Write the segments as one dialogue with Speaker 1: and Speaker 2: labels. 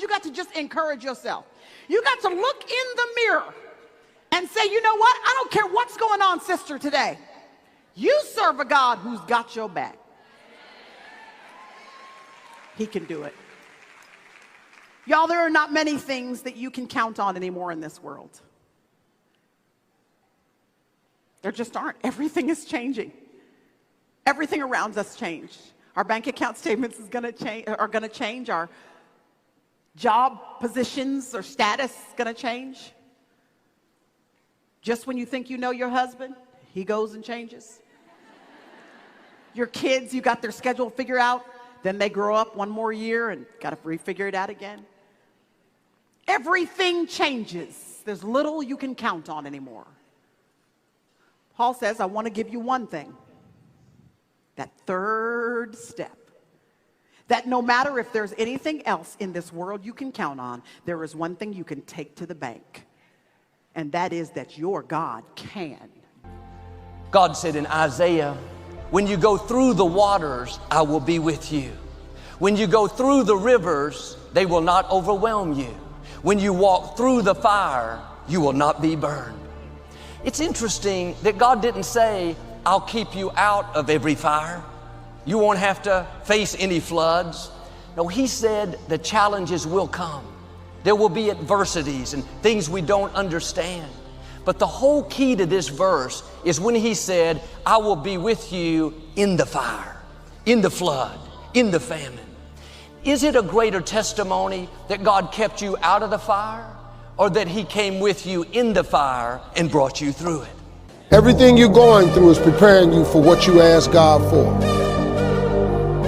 Speaker 1: You got to just encourage yourself. You got to look in the mirror and say, you know what? I don't care what's going on, sister, today. You serve a God who's got your back. He can do it. Y'all, there are not many things that you can count on anymore in this world. There just aren't. Everything is changing. Everything around us changed. Our bank account statements are going to change. Our job positions or status is going to change. Just when you think you know your husband, he goes and changes. Your kids, you got their schedule figured out. Then they grow up one more year and got to refigure it out again. Everything changes. There's little you can count on anymore. Paul says, I want to give you one thing. That third step. That no matter if there's anything else in this world you can count on, there is one thing you can take to the bank. And that is that your God can.
Speaker 2: God said in Isaiah, when you go through the waters, I will be with you. When you go through the rivers, they will not overwhelm you. When you walk through the fire, you will not be burned. It's interesting that God didn't say, I'll keep you out of every fire. You won't have to face any floods. No, He said the challenges will come. There will be adversities and things we don't understand. But the whole key to this verse is when He said, I will be with you in the fire, in the flood, in the famine. Is it a greater testimony that God kept you out of the fire, or that He came with you in the fire and brought you through it?
Speaker 3: Everything you're going through is preparing you for what you ask God for.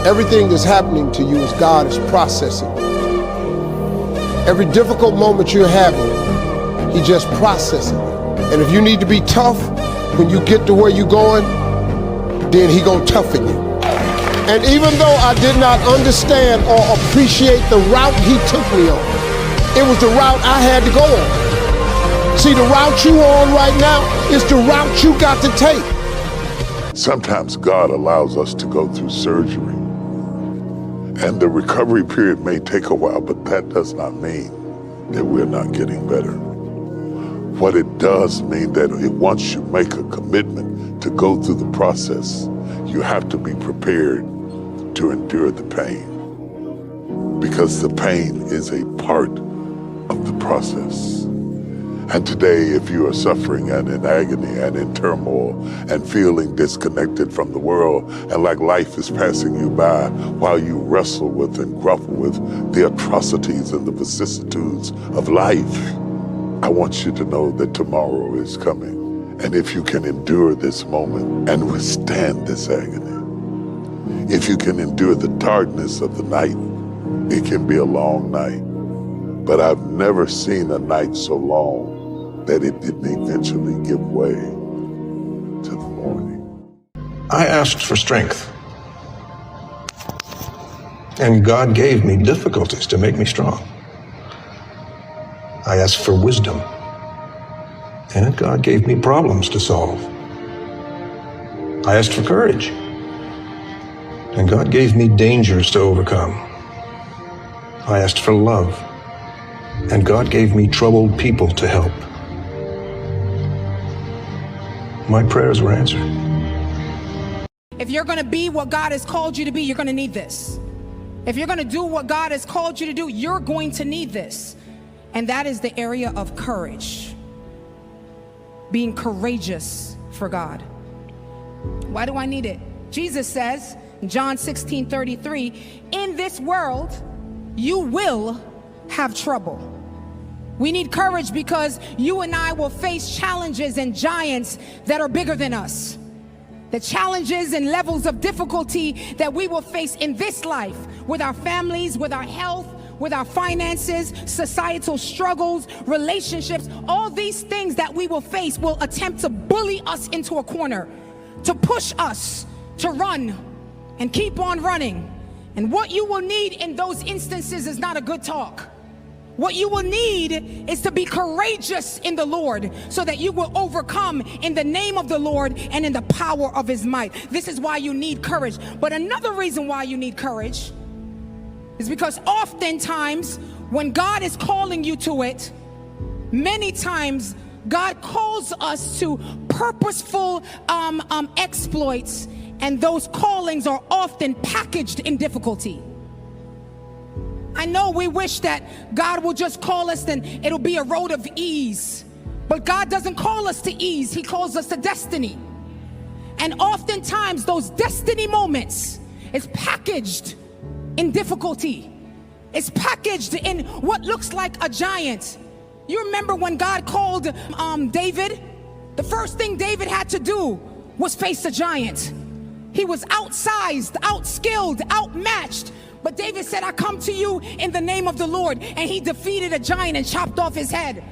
Speaker 3: Everything that's happening to you is God is processing. Every difficult moment you're having, He just processing. And if you need to be tough, when you get to where you're going, then He gonna toughen you. And even though I did not understand or appreciate the route He took me on, it was the route I had to go on. See, the route you on right now is the route you got to take.
Speaker 4: Sometimes God allows us to go through surgery. And the recovery period may take a while, but that does not mean that we're not getting better. What it does mean that once you make a commitment to go through the process, you have to be prepared to endure the pain, because the pain is a part of the process. And today, if you are suffering and in agony and in turmoil and feeling disconnected from the world and like life is passing you by while you wrestle with and grapple with the atrocities and the vicissitudes of life, I want you to know that tomorrow is coming. And if you can endure this moment and withstand this agony, if you can endure the darkness of the night, it can be a long night. But I've never seen a night so long that it didn't eventually give way to the morning.
Speaker 5: I asked for strength, and God gave me difficulties to make me strong. I asked for wisdom, and God gave me problems to solve. I asked for courage, and God gave me dangers to overcome. I asked for love, and God gave me troubled people to help. My prayers were answered.
Speaker 6: If you're going to be what God has called you to be, you're going to need this. If you're going to do what God has called you to do, you're going to need this. And that is the area of courage. Being courageous for God. Why do I need it? Jesus says in John 16:33, in this world, you will have trouble. We need courage because you and I will face challenges and giants that are bigger than us. The challenges and levels of difficulty that we will face in this life with our families, with our health, with our finances, societal struggles, relationships, all these things that we will face will attempt to bully us into a corner, to push us to run and keep on running. And what you will need in those instances is not a good talk. What you will need is to be courageous in the Lord so that you will overcome in the name of the Lord and in the power of His might. This is why you need courage. But another reason why you need courage is because oftentimes When God is calling you to it, many times God calls us to purposeful exploits, and those callings are often packaged in difficulty. I know we wish that God will just call us and it'll be a road of ease, but God doesn't call us to ease. He calls us to destiny. And oftentimes those destiny moments is packaged in difficulty. It's packaged in what looks like a giant. You remember when God called David? The first thing David had to do was face a giant. He was outsized, outskilled, outmatched. But David said, I come to you in the name of the Lord. And he defeated a giant and chopped off his head.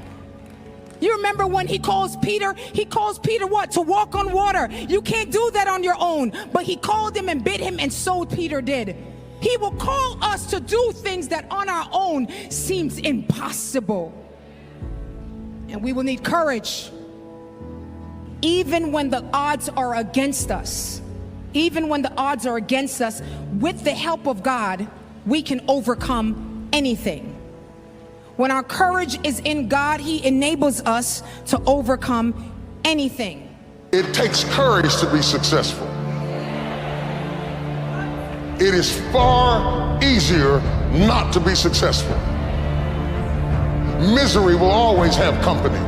Speaker 6: You remember when he calls Peter? He calls Peter what? To walk on water. You can't do that on your own. But he called him and bid him, and so Peter did. He will call us to do things that on our own seems impossible. And we will need courage. Even when the odds are against us. Even when the odds are against us, with the help of God, we can overcome anything. When our courage is in God, He enables us to overcome anything.
Speaker 4: It takes courage to be successful. It is far easier not to be successful. Misery will always have company.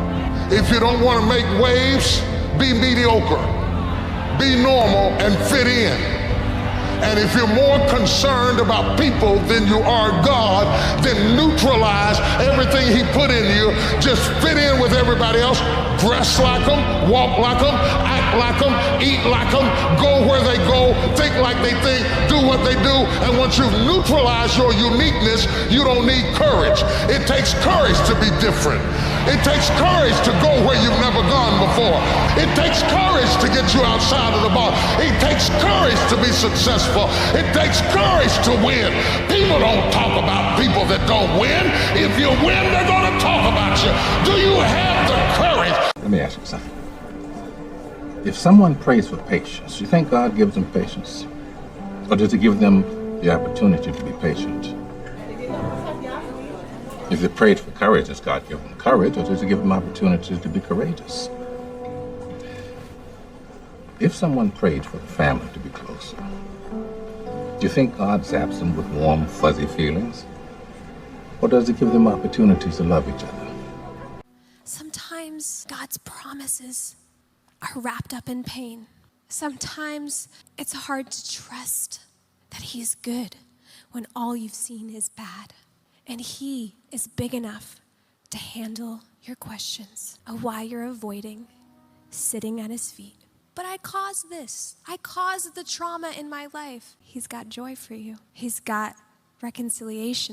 Speaker 4: If you don't want to make waves, be mediocre. Be normal and fit in. And if you're more concerned about people than you are God, then neutralize everything He put in you. Just fit in with everybody else. Dress like them, walk like them, act like them, eat like them, go where they go, think like they think, do what they do. And once you've neutralized your uniqueness, you don't need courage. It takes courage to be different. It takes courage to go where you've never gone before. It takes courage to get you outside of the box. It takes courage to be successful. It takes courage to win. People don't talk about people that don't win. If you win, they're going to talk about you. Do you have the courage?
Speaker 7: Let me ask you something. If someone prays for patience, you think God gives them patience? Or does He give them the opportunity to be patient? If they prayed for courage, does God give them courage, or does He give them opportunities to be courageous? If someone prayed for the family to be closer, do you think God zaps them with warm, fuzzy feelings? Or does He give them opportunities to love each other?
Speaker 8: Sometimes God's promises are wrapped up in pain. Sometimes it's hard to trust that He's good when all you've seen is bad. And He is big enough to handle your questions of why you're avoiding sitting at His feet. But I caused this. I caused the trauma in my life. He's got joy for you. He's got reconciliation.